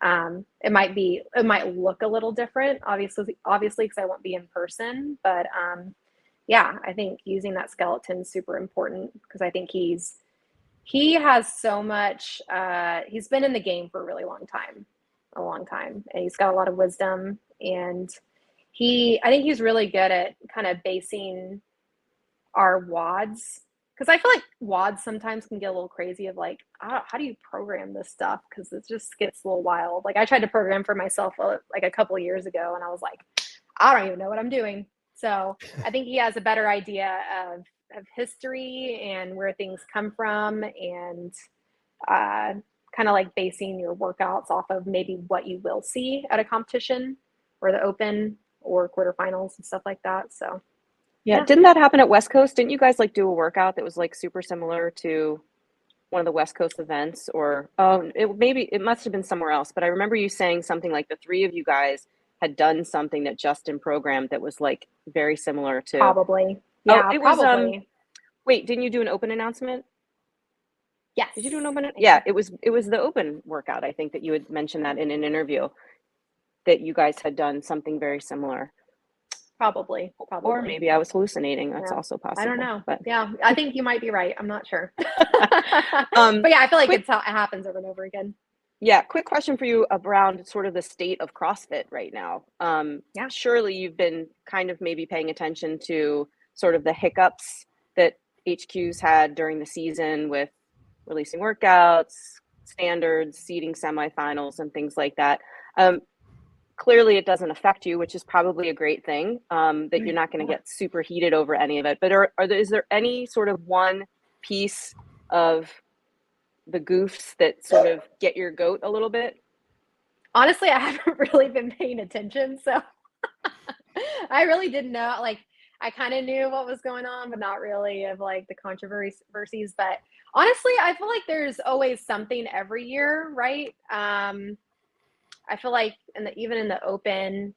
it might look a little different, obviously, because I won't be in person, but yeah, I think using that skeleton is super important because I think he has so much, he's been in the game for a really long time, and he's got a lot of wisdom and I think he's really good at kind of basing our WODs because I feel like WODs sometimes can get a little crazy of like, how do you program this stuff? Because it just gets a little wild. Like I tried to program for myself like a couple of years ago and I was like, I don't even know what I'm doing. So I think he has a better idea of history and where things come from and kind of like basing your workouts off of maybe what you will see at a competition or the open or quarterfinals and stuff like that. So yeah. Didn't that happen at West Coast? Didn't you guys like do a workout that was like super similar to one of the West Coast events or it must have been somewhere else, but I remember you saying something like the three of you guys had done something that Justin programmed that was like very similar to probably. Yeah, it probably. Was, wait, didn't you do an open announcement? Yes. Did you do an open? Yeah, it was the open workout. I think that you had mentioned that in an interview that you guys had done something very similar. Probably. Or maybe I was hallucinating. That's also possible. I don't know. But yeah, I think you might be right. I'm not sure. But yeah, I feel like it happens over and over again. Yeah, quick question for you around sort of the state of CrossFit right now. Yeah. Surely you've been kind of maybe paying attention to sort of the hiccups that HQ's had during the season with releasing workouts, standards, seeding semifinals, and things like that. Clearly it doesn't affect you, which is probably a great thing, that you're not going to get super heated over any of it. But is there any sort of one piece of the goofs that sort of get your goat a little bit? Honestly, I haven't really been paying attention. So I really didn't know. Like, I kind of knew what was going on, but not really of like the controversies. But honestly, I feel like there's always something every year, right? I feel like even in the open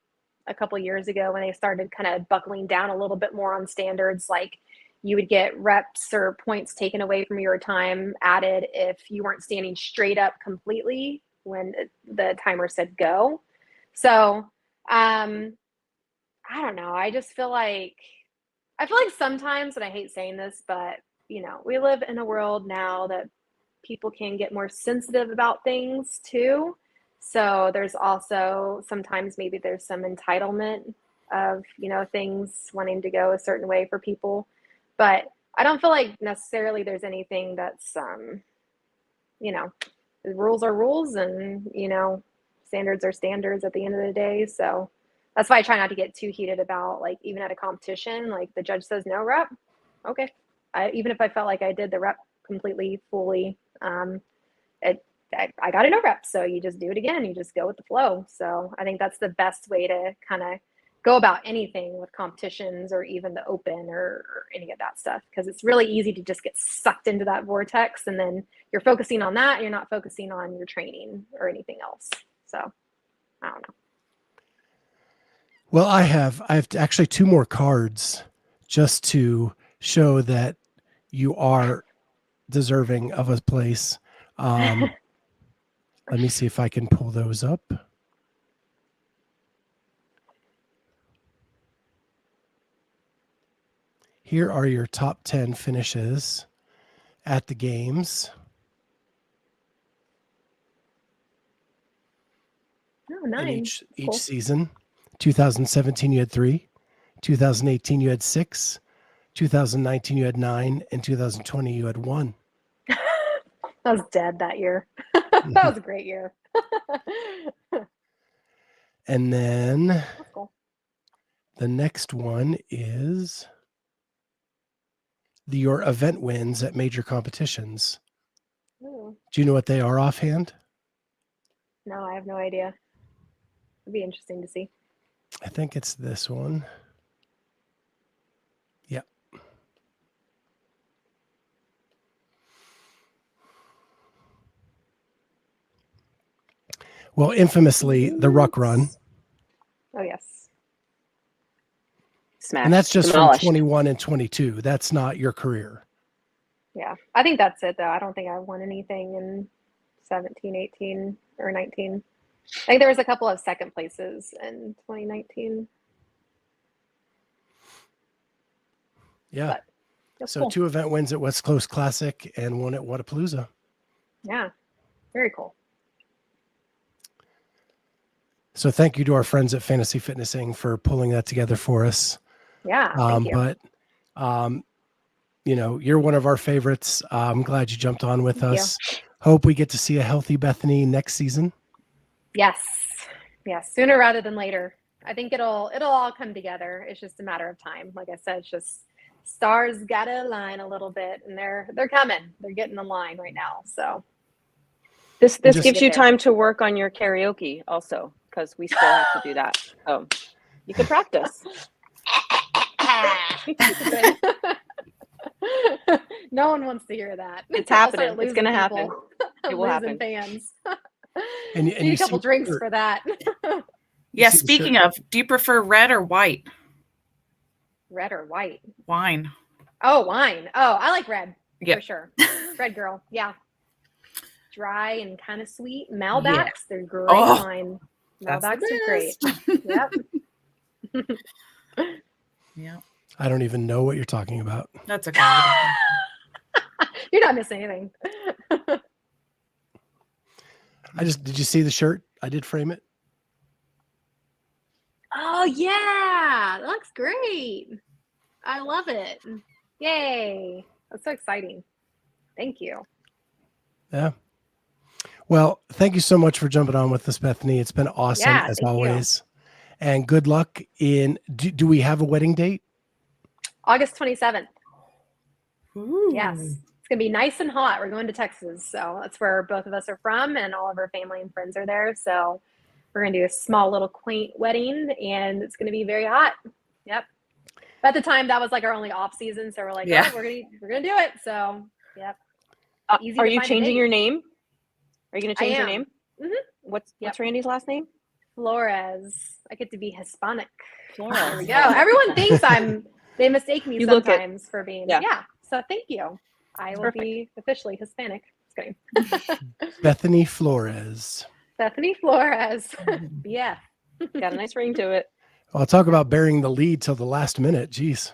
a couple years ago when they started kind of buckling down a little bit more on standards, like you would get reps or points taken away from your time added if you weren't standing straight up completely when the timer said go. So I don't know. I feel like sometimes, and I hate saying this, but you know, we live in a world now that people can get more sensitive about things too. So there's also sometimes maybe there's some entitlement of, you know, things wanting to go a certain way for people. But I don't feel like necessarily there's anything that's, you know, the rules are rules and, you know, standards are standards at the end of the day. So that's why I try not to get too heated about, like, even at a competition, like the judge says no rep. Okay. Even if I felt like I did the rep completely, fully, I got no reps. So you just do it again. You just go with the flow. So I think that's the best way to kind of go about anything with competitions or even the open or any of that stuff. Because it's really easy to just get sucked into that vortex. And then you're focusing on that. And you're not focusing on your training or anything else. So I don't know. Well, I have actually 2 more cards just to show that you are deserving of a place. Let me see if I can pull those up. Here are your top 10 finishes at the games. Oh, In nice. each Cool. season. 2017 you had 3, 2018 you had 6, 2019 you had 9, and 2020 you had 1. I was dead that year. That was a great year. And then That's cool. the next one is your event wins at major competitions. Ooh. Do you know what they are offhand? No, I have no idea. It'd be interesting to see. I think it's this one. Yep. Well, infamously, the Ruck Run. Oh, yes. Smash. And that's just Demolished. from 21 and 22. That's not your career. Yeah. I think that's it, though. I don't think I won anything in 17, 18, or 19. I think there was a couple of second places in 2019. Yeah. But that's So cool. 2 event wins at West Coast Classic and 1 at Wodapalooza. Yeah. Very cool. So thank you to our friends at Fantasy Fitnessing for pulling that together for us. Yeah. Thank you. But, you know, you're one of our favorites. I'm glad you jumped on with Thank you. us. Hope we get to see a healthy Bethany next season. Yes. Yes. Sooner rather than later. I think it'll all come together. It's just a matter of time. Like I said, it's just stars gotta align a little bit, and they're coming. They're getting in line right now. So This Just- gives you Get there. time to work on your karaoke also, because we still have to do that. So you can practice. no one wants to hear that. It's I'll start happening. It's losing gonna happen. people. It will Losing happen. fans. And Need you a couple see- drinks for that. Yeah, see the speaking shirt? of, do you prefer red or white Red or white? wine? Oh, wine. Oh, I like red Yep. for sure. Red girl. Yeah. Dry and kind of sweet. Malbecs, they're great Oh, wine. That's the Malbecs are great. Yep. Yeah, I don't even know what you're talking about. that's okay. You're not missing anything. Did you see the shirt? I did frame it. Oh yeah, that looks great. I love it. Yay. That's so exciting. Thank you. Yeah. Well, thank you so much for jumping on with us, Bethany. It's been awesome Yeah, as thank you. always. And good luck in, do we have a wedding date? August 27th. Ooh. Yes. It's going to be nice and hot. We're going to Texas. So that's where both of us are from, and all of our family and friends are there. So we're going to do a small little quaint wedding, and it's going to be very hot. Yep. At the time, that was like our only off season. So we're like, Yeah. oh, we're going to do it. So, yep. Easy Are to you find a changing date. your name? Are you going to I change your am. name? Mhm. What's Yep. Randy's last name? Flores. I get to be Hispanic. Flores. There we go. Everyone thinks they mistake me You look it. sometimes for being, Yeah. So thank you. I will Perfect. be officially Hispanic. It's great. Bethany Flores. Bethany Flores. Yeah. Got a nice ring to it. I'll talk about burying the lead till the last minute. Jeez.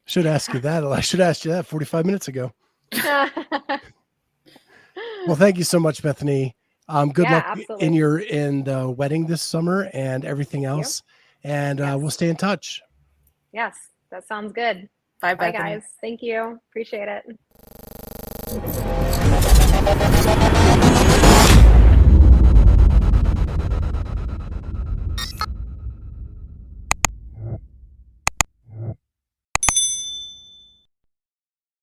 Should ask you that. I should ask you that 45 minutes ago. Well, thank you so much, Bethany. Good Yeah, luck absolutely. in the wedding this summer and everything Thank you. else. And Yes. we'll stay in touch. Yes, that sounds good. Bye, Bye, Bethany. guys. Thank you. Appreciate it.